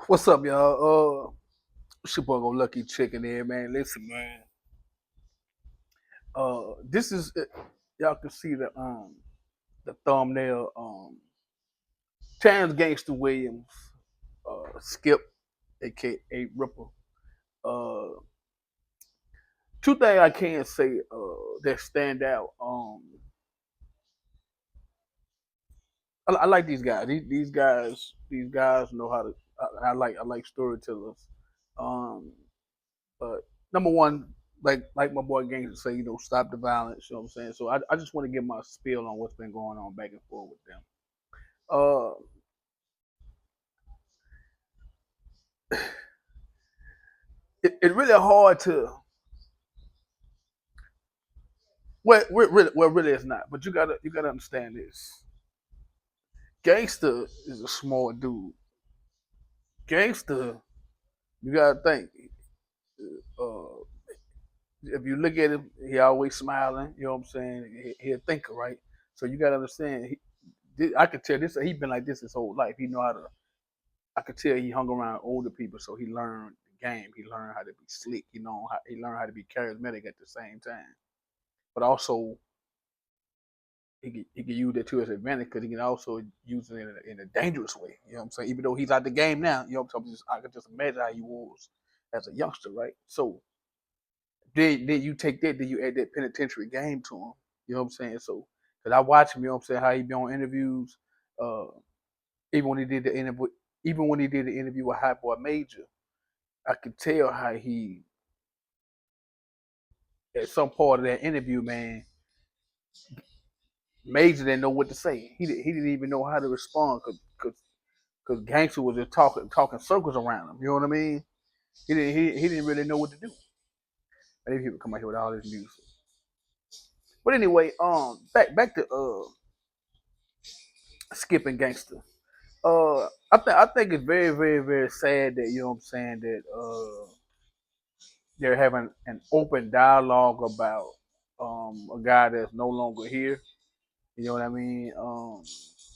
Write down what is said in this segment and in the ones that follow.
What's up, y'all? It's your boy Go Lucky Chicken here, man. Listen, man. This is y'all can see the thumbnail. Terrence Gangster Williams, Skip, aka Rippa. Uh, Two things I can say that stand out. I like these guys. These guys know how to. I like storytellers. Um, But number one, like my boy Gangster say, stop the violence. You know what I'm saying? So I just want to get my spiel on what's been going on back and forth with them. Uh, it's really hard to really it's not. But you gotta understand this. Gangster is a small dude. Gangster, you gotta think. Uh, if you look at him, he always smiling. You know what I'm saying? He a thinker, right? So you gotta understand. I could tell this. He been like this his whole life. He know how to. I could tell he hung around older people, so he learned the game. He learned how to be slick. He learned how to be charismatic at the same time. But also, he can use that to his advantage because he can also use it in a dangerous way. You know what I'm saying? Even though he's out the game now, you know what I'm saying? I could just imagine how he was as a youngster, right? So then you take that, then you add that penitentiary game to him. You know what I'm saying? So because I watch him, you know what I'm saying, how he be on interviews, uh, even when he did the interview, even when he did the interview with Hot Boy Major, I could tell how he at some part of that interview, man, Major didn't know what to say. He didn't even know how to respond because Gangster was just talking circles around him. You know what I mean? He didn't really know what to do. And these people come out here with all this music. But anyway, back to skipping Gangster. I think it's very very very sad that you know what I'm saying that they're having an open dialogue about a guy that's no longer here. You know what I mean?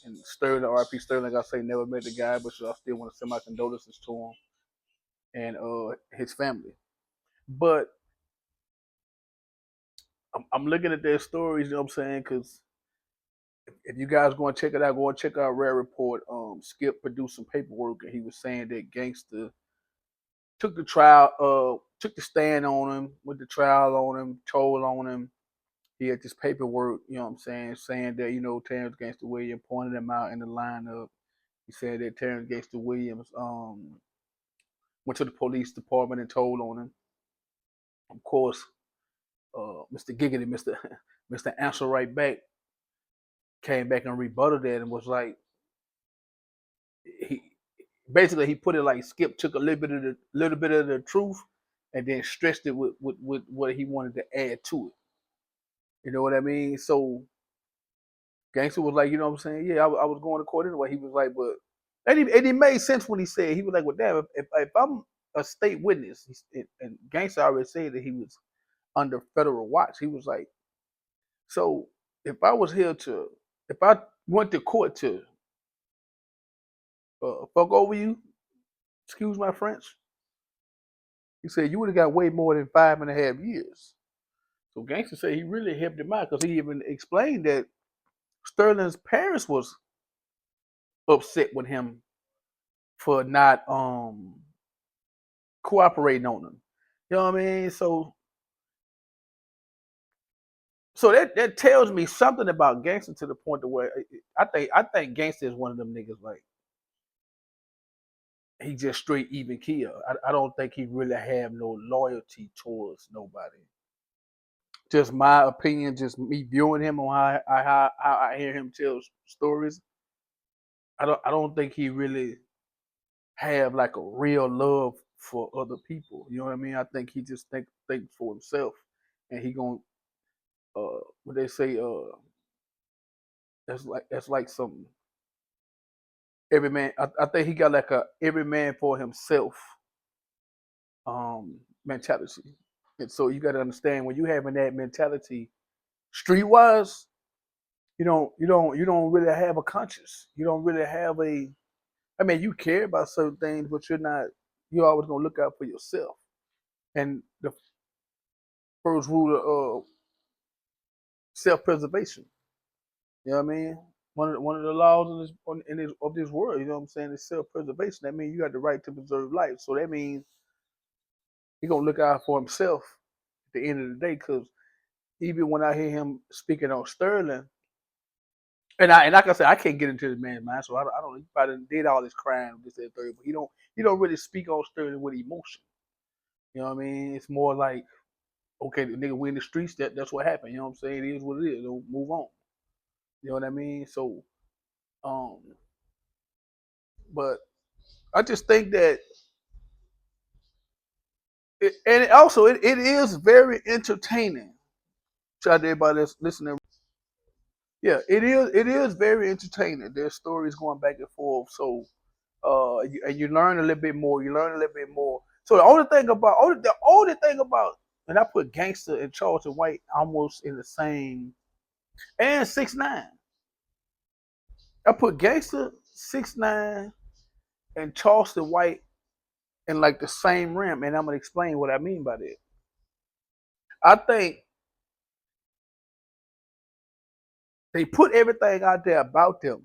And Sterling, R.I.P. Sterling, like I say, never met the guy, but I still want to send my condolences to him and his family. But I'm looking at their stories, you know what I'm saying? Because if you guys go and check it out, go and check out Rare Report. Skip produced some paperwork, and he was saying that Gangster took the stand on him, went to trial on him, told on him. He had this paperwork, you know what I'm saying that, Terrence Gangster Williams pointed him out in the lineup. He said that Terrence Gangster Williams went to the police department and told on him. Of course, Mr. Giggity, Mr. Answer Right Back came back and rebutted that and was like, he basically he put it like Skip took a little bit of the truth and then stretched it with what he wanted to add to it. You know what I mean? So Gangster was like, you know what I'm saying? Yeah, I was going to court anyway. He was like, but and he made sense when he said he was like, well, damn, if I'm a state witness, and Gangster already said that he was under federal watch. He was like, so if I was here to, if I went to court to fuck over you, excuse my French, he said you would have got way more than 5.5 years. So Gangster said he really helped him out because he even explained that Sterling's parents was upset with him for not cooperating on him. You know what I mean? So that tells me something about Gangster to the point to where I think Gangster is one of them niggas like he just straight even kill. I don't think he really have no loyalty towards nobody. Just my opinion, just me viewing him on how I hear him tell stories. I don't think he really have like a real love for other people. You know what I mean? I think he just think for himself, and he gonna what they say that's like some every man. I think he got like a every man for himself mentality, and so you got to understand when you having that mentality streetwise, you don't really have a conscience. You don't really have I mean, you care about certain things, but you're always gonna look out for yourself. And the first rule of self-preservation. You know what I mean? One of the laws of this world, you know what I'm saying, is self-preservation. That means you got the right to preserve life. So that means he gonna look out for himself at the end of the day. Because even when I hear him speaking on Sterling, and like I said, I can't get into this man's mind, so I don't. He probably did all this crime, this and third, but he don't really speak on Sterling with emotion. You know what I mean? It's more like, okay, the nigga win the streets. That's what happened. You know what I'm saying? It is what it is. Don't move on. You know what I mean? So, um, but I just think that, and also it is very entertaining. Shout out to everybody that's listening. Yeah, it is very entertaining. There's stories going back and forth. So and you learn a little bit more. You learn a little bit more. So the only thing about, and I put Gangster and Charleston White almost in the same, and 6ix9ine. I put Gangster, 6ix9ine, and Charleston White in like the same realm, and I'm gonna explain what I mean by that. I think they put everything out there about them,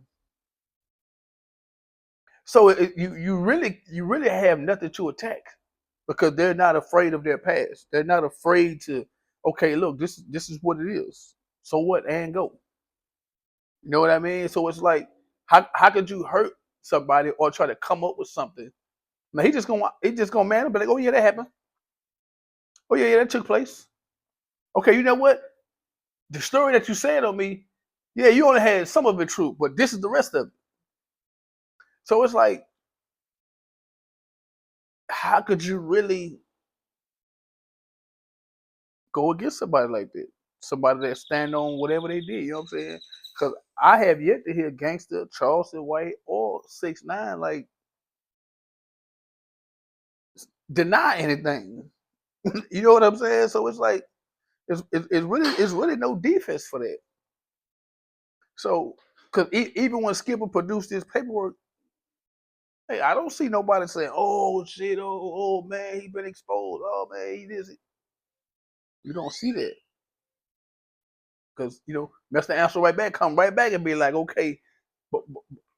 so you really have nothing to attack because they're not afraid of their past. They're not afraid to, okay, look, this is what it is. So what? And go. You know what I mean? So it's like, how could you hurt somebody or try to come up with something? Now he just gonna man up, but like, oh yeah, that happened. Oh yeah, that took place. Okay, you know what? The story that you said on me, yeah, you only had some of it true, but this is the rest of it. So it's like, how could you really go against somebody like that? Somebody that stand on whatever they did, you know what I'm saying? Because I have yet to hear Gangster, Charleston White, or 6ix9ine like deny anything. You know what I'm saying? So it's like, it's really no defense for that. So because even when Skipper produced this paperwork, hey, I don't see nobody saying, "Oh shit, oh man, he been exposed. Oh man, he this." You don't see that because Mr. Answer right back, come right back and be like, "Okay," but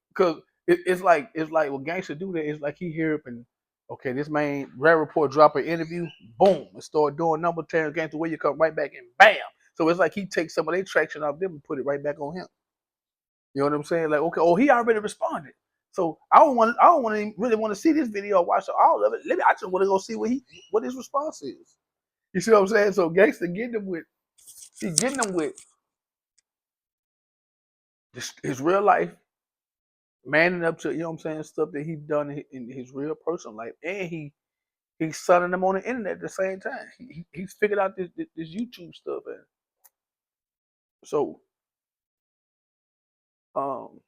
because it's like what gangster do that. It's like he hear up and, okay, this man Rare Report drop an interview, boom, and start doing number terms gangster where you come right back and bam. So it's like he takes some of their traction off them and put it right back on him. You know what I'm saying? Like, okay, oh, he already responded. So I don't want to really want to see this video or watch all of it. I just want to go see what his response is. You see what I'm saying? So gangster getting them with his real life, manning up to, what I'm saying, stuff that he done in his real personal life, and he's sunning them on the internet at the same time. He's figured out this YouTube stuff, and so um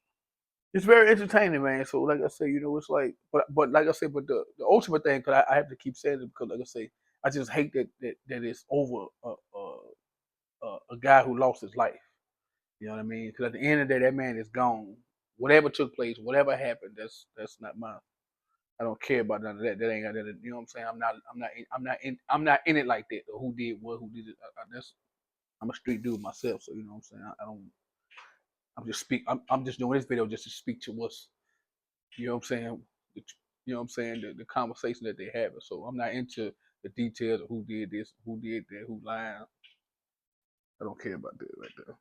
it's very entertaining, man. So like I say, it's like, but like I say, but the ultimate thing, because I have to keep saying it, because like I say, I just hate that it's over a guy who lost his life. You know what I mean? Because at the end of the day, that man is gone. Whatever took place, whatever happened, that's not mine. I don't care about none of that. That ain't got that. You know what I'm saying? I'm not in it like that. Who did what? Who did it? I'm a street dude myself, so you know what I'm saying. I don't. I'm just doing this video just to speak to what's, you know what I'm saying. The conversation that they have. So I'm not into the details of who did this, who did that, who lied. I don't care about that right there.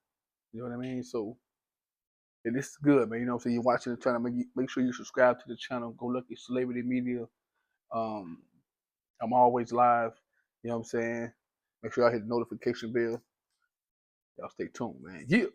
You know what I mean? So, and this is good, man. You know what I'm saying? You're watching the channel. Make sure you subscribe to the channel. Go look at Celebrity Media. Um, I'm always live. You know what I'm saying? Make sure y'all hit the notification bell. Y'all stay tuned, man. Yeah.